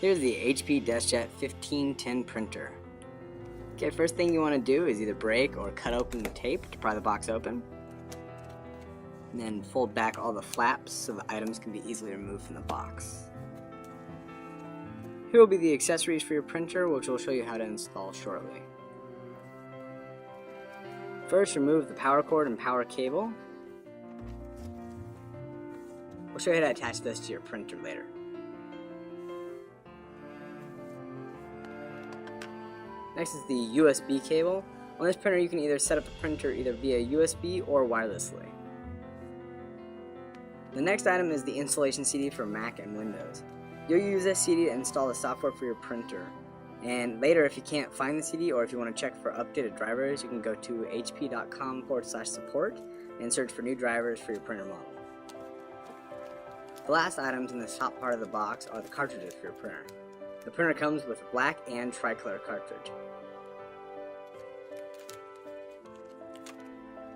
Here's the HP Deskjet 1510 printer. Okay, first thing you want to do is either break or cut open the tape to pry the box open. And then fold back all the flaps so the items can be easily removed from the box. Here will be the accessories for your printer, which we'll show you how to install shortly. First, remove the power cord and power cable. We'll show you how to attach this to your printer later. Next is the USB cable. On this printer you can either set up the printer either via USB or wirelessly. The next item is the installation CD for Mac and Windows. You'll use this CD to install the software for your printer. And later, if you can't find the CD or if you want to check for updated drivers, you can go to hp.com/support and search for new drivers for your printer model. The last items in the top part of the box are the cartridges for your printer. The printer comes with a black and tricolor cartridge.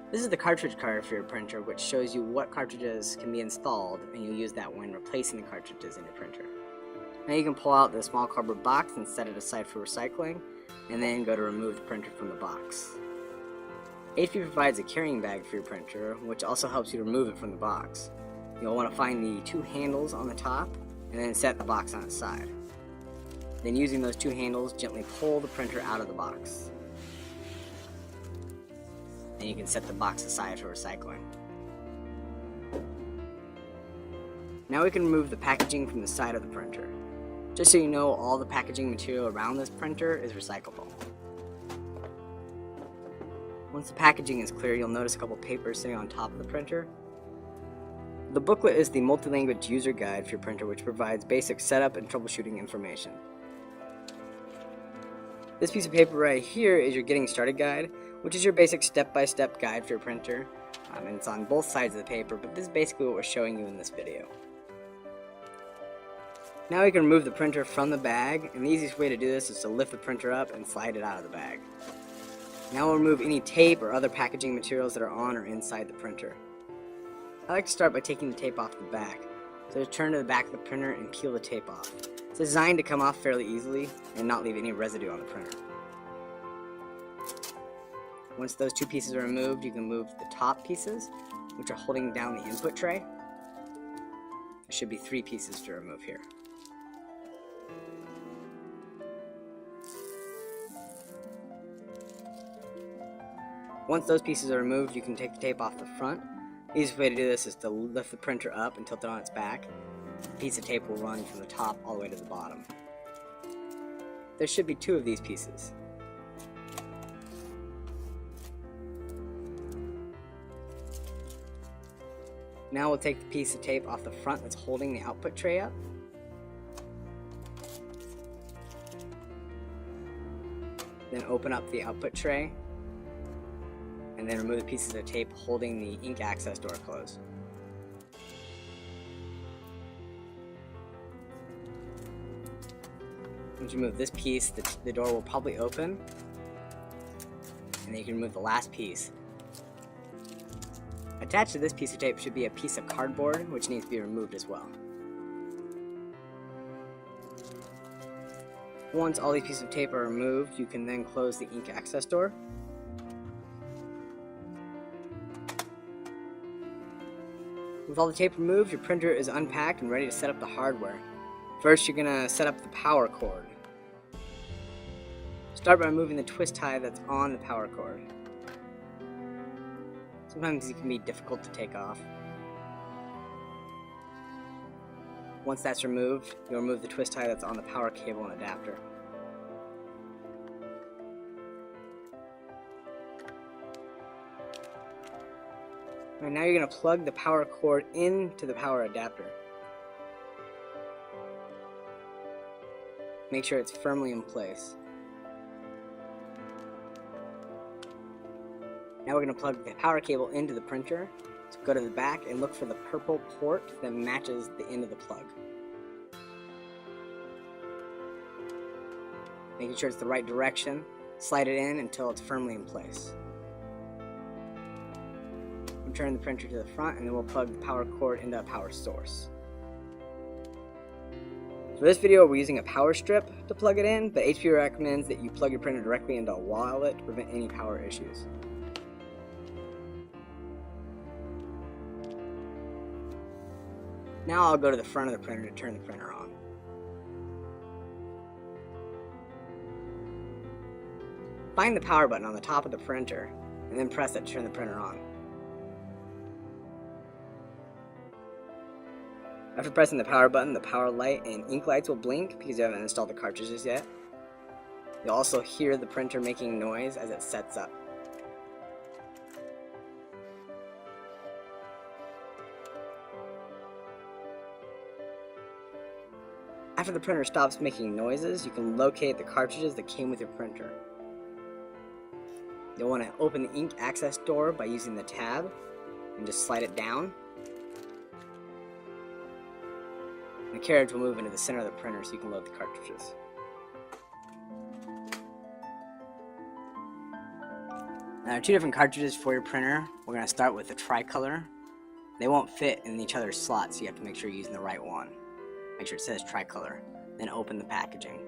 This is the cartridge card for your printer, which shows you what cartridges can be installed, and you'll use that when replacing the cartridges in your printer. Now you can pull out the small cardboard box and set it aside for recycling, and then go to remove the printer from the box. HP provides a carrying bag for your printer, which also helps you remove it from the box. You'll want to find the two handles on the top, and then set the box on its side. Then using those two handles, gently pull the printer out of the box. And you can set the box aside for recycling. Now we can remove the packaging from the side of the printer. Just so you know, all the packaging material around this printer is recyclable. Once the packaging is clear, you'll notice a couple papers sitting on top of the printer. The booklet is the multi-language user guide for your printer, which provides basic setup and troubleshooting information. This piece of paper right here is your getting started guide, which is your basic step-by-step guide for your printer. And it's on both sides of the paper, but this is basically what we're showing you in this video. Now we can remove the printer from the bag, and the easiest way to do this is to lift the printer up and slide it out of the bag. Now we'll remove any tape or other packaging materials that are on or inside the printer. I like to start by taking the tape off the back. So just turn to the back of the printer and peel the tape off. It's designed to come off fairly easily and not leave any residue on the printer. Once those two pieces are removed, you can move the top pieces, which are holding down the input tray. There should be 3 pieces to remove here. Once those pieces are removed, you can take the tape off the front. The easiest way to do this is to lift the printer up and tilt it on its back. The piece of tape will run from the top all the way to the bottom. There should be 2 of these pieces. Now we'll take the piece of tape off the front that's holding the output tray up. Then open up the output tray, and then remove the pieces of tape holding the ink access door closed. Once you remove this piece, the door will probably open, and then you can remove the last piece. Attached to this piece of tape should be a piece of cardboard, which needs to be removed as well. Once all these pieces of tape are removed, you can then close the ink access door. With all the tape removed, your printer is unpacked and ready to set up the hardware. First, you're going to set up the power cord. Start by removing the twist tie that's on the power cord. Sometimes it can be difficult to take off. Once that's removed, you'll remove the twist tie that's on the power cable and adapter. Right, now you're going to plug the power cord into the power adapter. Make sure it's firmly in place. Now we're going to plug the power cable into the printer. So go to the back and look for the purple port that matches the end of the plug. Making sure it's the right direction, slide it in until it's firmly in place. Turn the printer to the front, and then we'll plug the power cord into a power source. For this video, we're using a power strip to plug it in, but HP recommends that you plug your printer directly into a wall outlet to prevent any power issues. Now I'll go to the front of the printer to turn the printer on. Find the power button on the top of the printer, and then press it to turn the printer on. After pressing the power button, the power light and ink lights will blink because you haven't installed the cartridges yet. You'll also hear the printer making noise as it sets up. After the printer stops making noises, you can locate the cartridges that came with your printer. You'll want to open the ink access door by using the tab and just slide it down. The carriage will move into the center of the printer so you can load the cartridges. Now, there are two different cartridges for your printer. We're going to start with the tricolor. They won't fit in each other's slots, so you have to make sure you're using the right one. Make sure it says tricolor. Then open the packaging.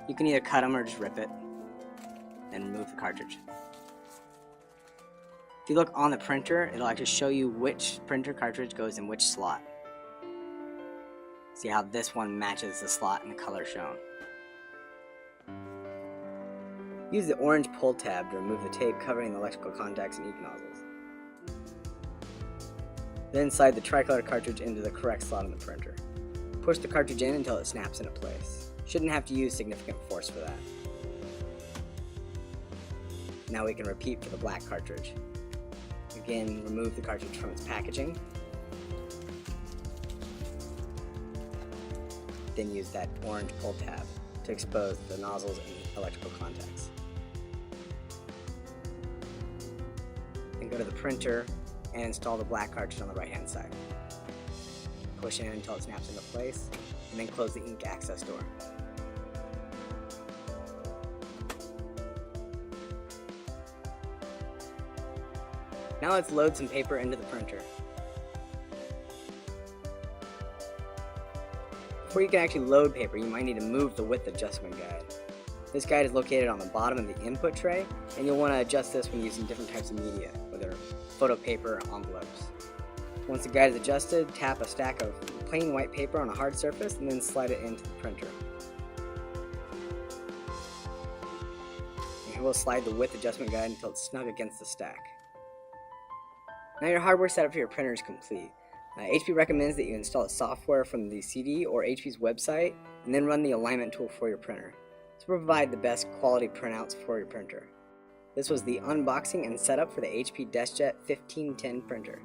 You can either cut them or just rip it. Then remove the cartridge. If you look on the printer, it'll actually show you which printer cartridge goes in which slot. See how this one matches the slot and the color shown. Use the orange pull tab to remove the tape covering the electrical contacts and ink nozzles. Then slide the tricolor cartridge into the correct slot on the printer. Push the cartridge in until it snaps into place. Shouldn't have to use significant force for that. Now we can repeat for the black cartridge. Again, remove the cartridge from its packaging. Then use that orange pull tab to expose the nozzles and electrical contacts. Then go to the printer and install the black cartridge on the right hand side. Push in until it snaps into place, and then close the ink access door. Now let's load some paper into the printer. Before you can actually load paper, you might need to move the width adjustment guide. This guide is located on the bottom of the input tray, and you'll want to adjust this when using different types of media, whether photo paper or envelopes. Once the guide is adjusted, tap a stack of plain white paper on a hard surface and then slide it into the printer. And here we'll slide the width adjustment guide until it's snug against the stack. Now your hardware setup for your printer is complete. HP recommends that you install software from the CD or HP's website and then run the alignment tool for your printer to provide the best quality printouts for your printer. This was the unboxing and setup for the HP Deskjet 1510 printer.